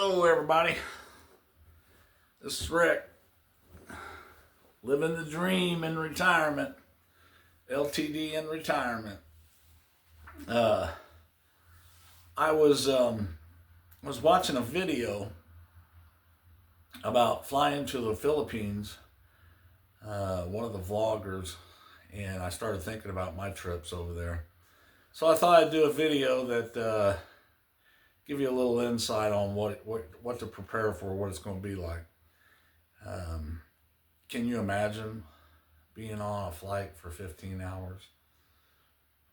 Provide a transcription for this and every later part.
Hello, everybody. This is Rick. Living the dream in retirement. LTD in retirement. I was watching a video about flying to the Philippines. One of the vloggers, and I started thinking about my trips over there. So I thought I'd do a video that give you a little insight on what to prepare for, what it's going to be like. Can you imagine being on a flight for 15 hours?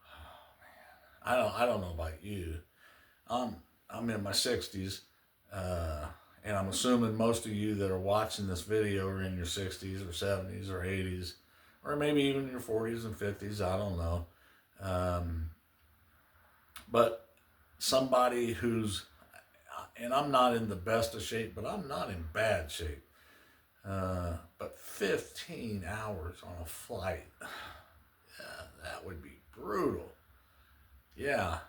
Oh, man. I don't know about you. I'm in my 60s, and I'm assuming most of you that are watching this video are in your 60s or 70s or 80s, or maybe even your 40s and 50s. I don't know. But somebody who's, and I'm not in the best of shape, but I'm not in bad shape. But 15 hours on a flight, yeah, that would be brutal. Yeah,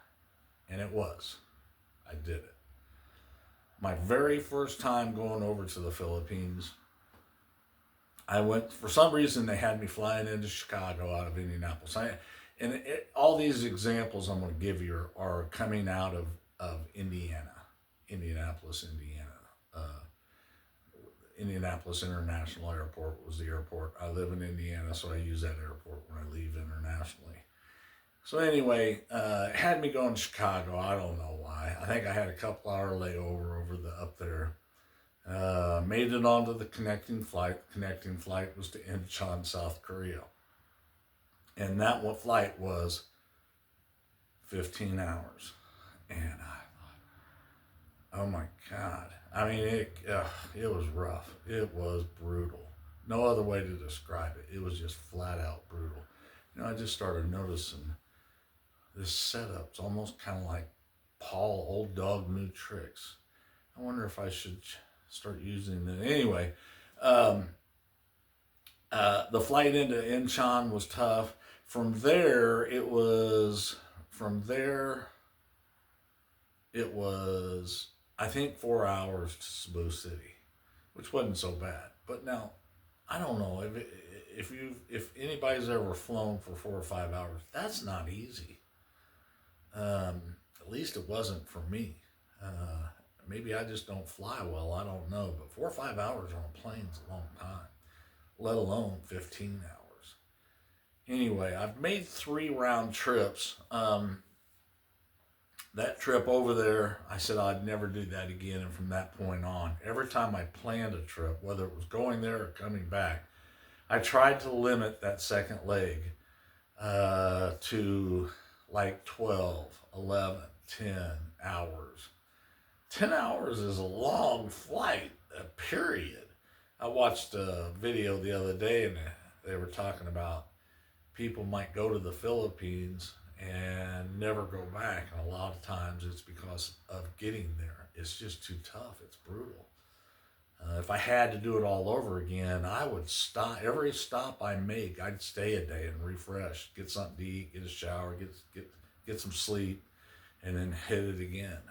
and it was. I did it. My very first time going over to the Philippines, I went, for some reason they had me flying into Chicago out of Indianapolis. All these examples I'm going to give you are coming out of Indianapolis, Indiana. Indianapolis International Airport was the airport. I live in Indiana, so I use that airport when I leave internationally. So anyway, it had me going to Chicago. I don't know why. I think I had a couple hour layover up there. Made it onto the connecting flight. The connecting flight was to Incheon, South Korea. And that flight was 15 hours. And I thought, oh my God. I mean, it was rough. It was brutal. No other way to describe it. It was just flat out brutal. I just started noticing this setup's almost kind of like Paul, old dog, new tricks. I wonder if I should start using it. Anyway, the flight into Incheon was tough. From there, it was, I think, 4 hours to Cebu City, which wasn't so bad. But now, I don't know if anybody's ever flown for 4 or 5 hours. That's not easy. At least it wasn't for me. Maybe I just don't fly well. I don't know. But 4 or 5 hours on a plane is a long time, let alone 15 hours. Anyway, I've made 3 round trips. That trip over there, I said I'd never do that again. And from that point on, every time I planned a trip, whether it was going there or coming back, I tried to limit that second leg to like 12, 11, 10 hours. 10 hours is a long flight, period. I watched a video the other day, and they were talking about people might go to the Philippines and never go back. And a lot of times it's because of getting there. It's just too tough. It's brutal. If I had to do it all over again, I would stop. Every stop I make, I'd stay a day and refresh, get something to eat, get a shower, get some sleep, and then hit it again.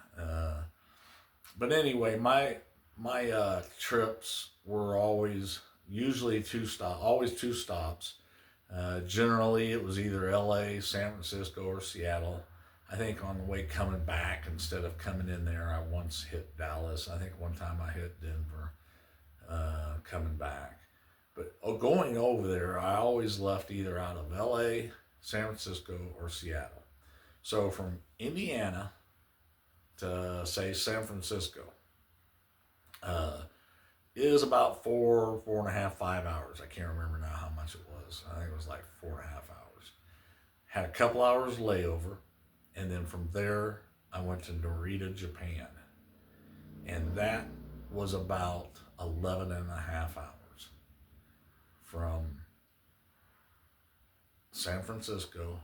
But anyway, my trips were always usually 2 stops. Generally, it was either LA, San Francisco, or Seattle. I think on the way coming back, instead of coming in there, I once hit Dallas. I think one time I hit Denver coming back. But going over there, I always left either out of LA, San Francisco, or Seattle. So from Indiana to, say, San Francisco is about 4.5, 5 hours. I can't remember now how much it was. I think it was like 4.5 hours. Had a couple hours layover, and then from there I went to Narita, Japan, and that was about 11 and a half hours from San Francisco.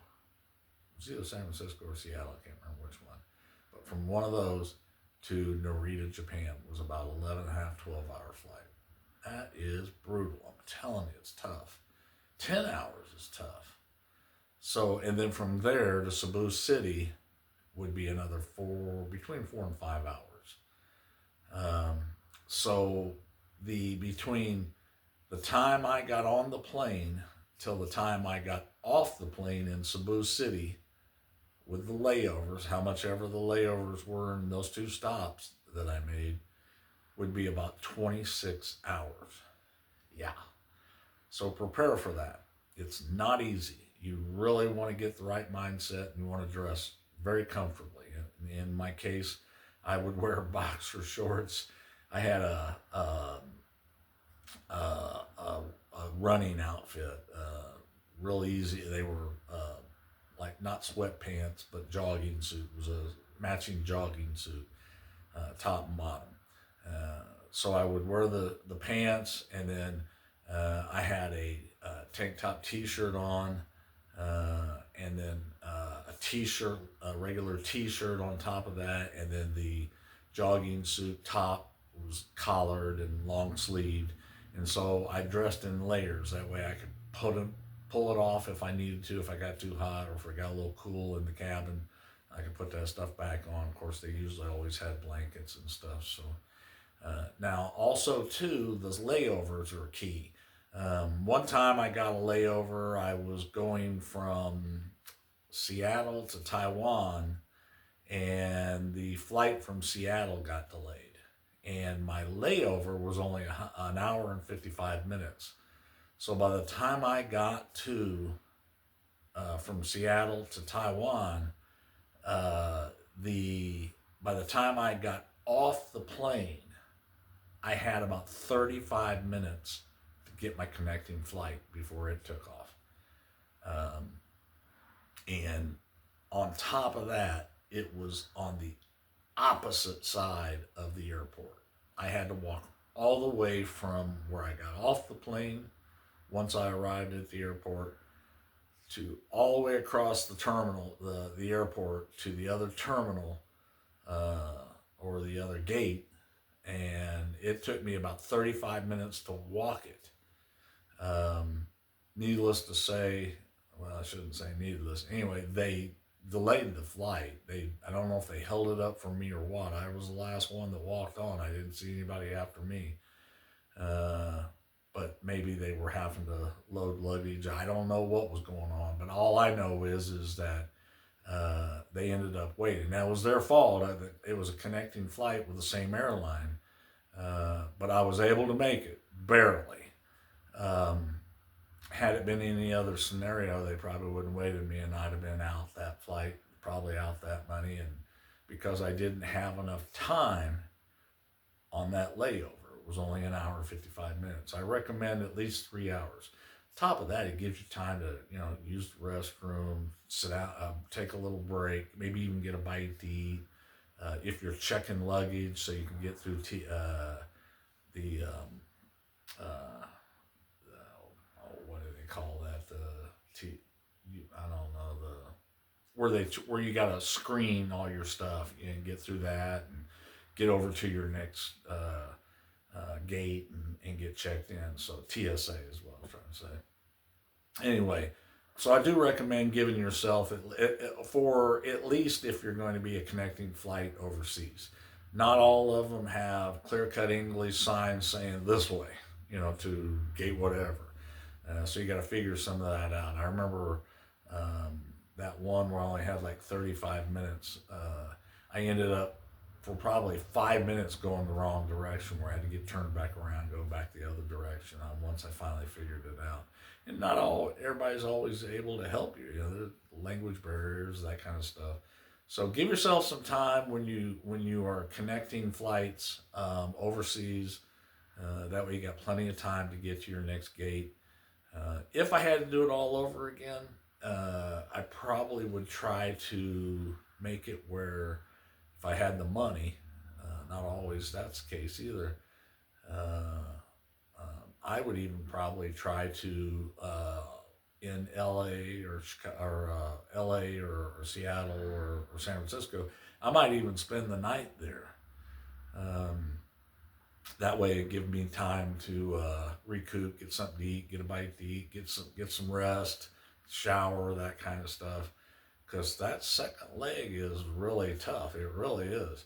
It was either San Francisco or Seattle. I can't remember which one, but from one of those to Narita, Japan was about 11 and a half, 12-hour flight. That is brutal. I'm telling you, it's tough. 10 hours is tough. So, and then from there to Cebu City would be another between 4 and 5 hours. Um, so between the time I got on the plane till the time I got off the plane in Cebu City with the layovers, how much ever the layovers were in those two stops that I made, would be about 26 hours. Yeah. So prepare for that. It's not easy. You really want to get the right mindset and you want to dress very comfortably. In my case, I would wear boxer shorts. I had a running outfit, real easy. They were like not sweatpants, but jogging suit. It was a matching jogging suit, top and bottom. So I would wear the pants, and then I had a tank top T-shirt on, and then a T-shirt, a regular T-shirt on top of that, and then the jogging suit top was collared and long sleeved, and so I dressed in layers. That way I could pull it off if I needed to, if I got too hot or if it got a little cool in the cabin. I could put that stuff back on. Of course, they usually always had blankets and stuff. So now, also too, those layovers are key. One time I got a layover. I was going from Seattle to Taiwan, and the flight from Seattle got delayed. And my layover was only an hour and 55 minutes. So by the time I got to from Seattle to Taiwan, the by the time I got off the plane, I had about 35 minutes to get my connecting flight before it took off. And on top of that, it was on the opposite side of the airport. I had to walk all the way from where I got off the plane once I arrived at the airport to all the way across the terminal, the airport, to the other terminal or the other gate. And it took me about 35 minutes to walk it. Needless to say, well, I shouldn't say needless. Anyway, they delayed the flight. I don't know if they held it up for me or what. I was the last one that walked on. I didn't see anybody after me. But maybe they were having to load luggage. I don't know what was going on, but all I know is that they ended up waiting. That was their fault. It was a connecting flight with the same airline, but I was able to make it barely. Had it been any other scenario, they probably wouldn't have waited me, and I'd have been out that flight, probably out that money. And because I didn't have enough time on that layover, it was only an hour and 55 minutes. I recommend at least 3 hours. Top of that, it gives you time to, use the restroom, sit out, take a little break, maybe even get a bite to eat. If you're checking luggage, so you can get through the what do they call that? I don't know, where you got to screen all your stuff and get through that and get over to your next gate and get checked in. So TSA is what I'm trying to say. Anyway, so I do recommend giving yourself for at least if you're going to be a connecting flight overseas. Not all of them have clear-cut English signs saying this way, to gate whatever. So you got to figure some of that out. I remember that one where I only had like 35 minutes. I ended up for probably 5 minutes going the wrong direction, where I had to get turned back around, go back the other direction. Once I finally figured it out, and not everybody's always able to help you. There's language barriers, that kind of stuff. So give yourself some time when you are connecting flights overseas. That way you got plenty of time to get to your next gate. If I had to do it all over again, I probably would try to make it where if I had the money, not always that's the case either. I would even probably try to in LA or LA or Seattle or San Francisco. I might even spend the night there. That way, it gives me time to recoup, get something to eat, get a bite to eat, get some rest, shower, that kind of stuff. Because that second leg is really tough. It really is.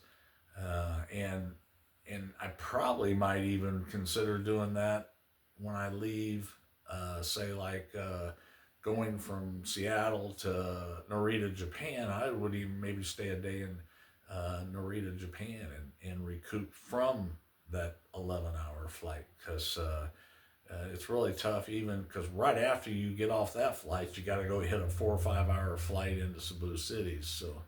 And and I probably might even consider doing that when I leave, say like going from Seattle to Narita, Japan. I would even maybe stay a day in Narita, Japan, and recoup from that 11-hour flight, because it's really tough, even because right after you get off that flight, you got to go hit a 4 or 5 hour flight into Cebu City. So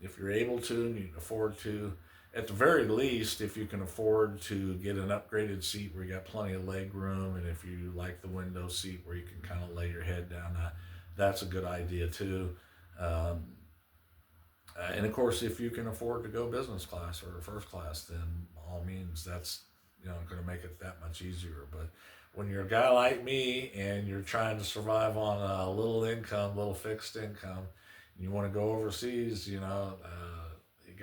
if you're able to and you can afford to, at the very least, if you can afford to get an upgraded seat where you got plenty of leg room, and if you like the window seat where you can kind of lay your head down, that's a good idea too. Um, and of course, if you can afford to go business class or first class, then by all means, that's going to make it that much easier. But when you're a guy like me and you're trying to survive on a little income, little fixed income, and you want to go overseas, you got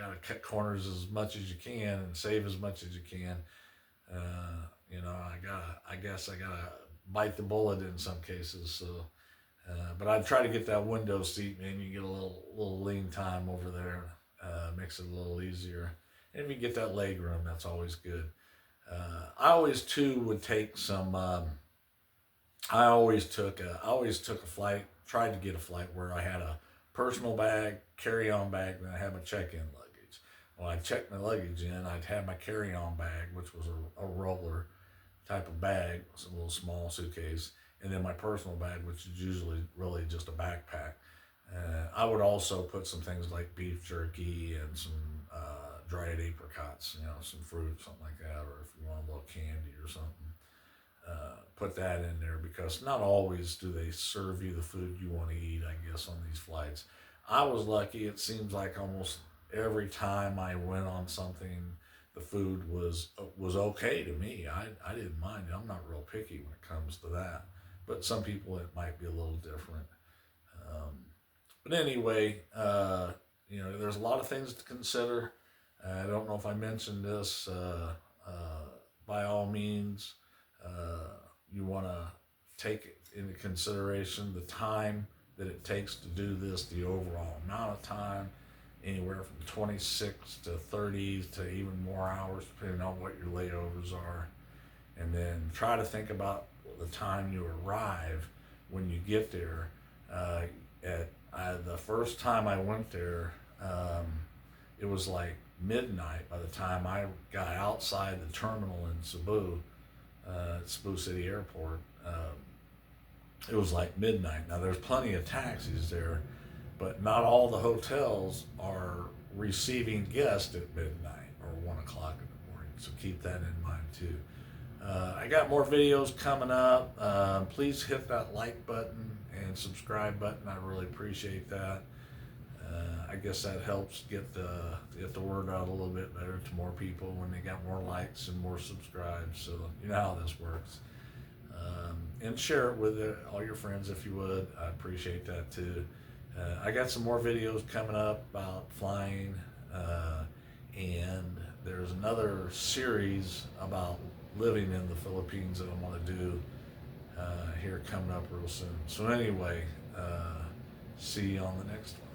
to cut corners as much as you can and save as much as you can. I guess I gotta bite the bullet in some cases. So. But I'd try to get that window seat, man. You get a little lean time over there, makes it a little easier. And if you get that leg room, that's always good. I always too would take some. I always took a flight. Tried to get a flight where I had a personal bag, carry-on bag, and I had my check-in luggage. When I checked my luggage in, I'd have my carry-on bag, which was a roller type of bag, it's a little small suitcase, and then my personal bag, which is usually really just a backpack. I would also put some things like beef jerky and some dried apricots, some fruit, something like that, or if you want a little candy or something, put that in there, because not always do they serve you the food you want to eat, I guess, on these flights. I was lucky. It seems like almost every time I went on something, the food was okay to me. I didn't mind it. I'm not real picky when it comes to that. But some people, it might be a little different. But anyway, there's a lot of things to consider. I don't know if I mentioned this. By all means, you want to take into consideration the time that it takes to do this, the overall amount of time, anywhere from 26 to 30 to even more hours, depending on what your layovers are. And then try to think about the time you arrive when you get there. The first time I went there, it was like midnight by the time I got outside the terminal in Cebu, Cebu City Airport. It was like midnight. Now there's plenty of taxis there, but not all the hotels are receiving guests at midnight or 1 o'clock in the morning. So keep that in mind too. I got more videos coming up. Please hit that like button and subscribe button. I really appreciate that. I guess that helps get the word out a little bit better to more people when they got more likes and more subscribes. So you know how this works. And share it with all your friends if you would. I appreciate that too. I got some more videos coming up about flying, and there's another series about living in the Philippines that I'm going to do here coming up real soon. So anyway, see you on the next one.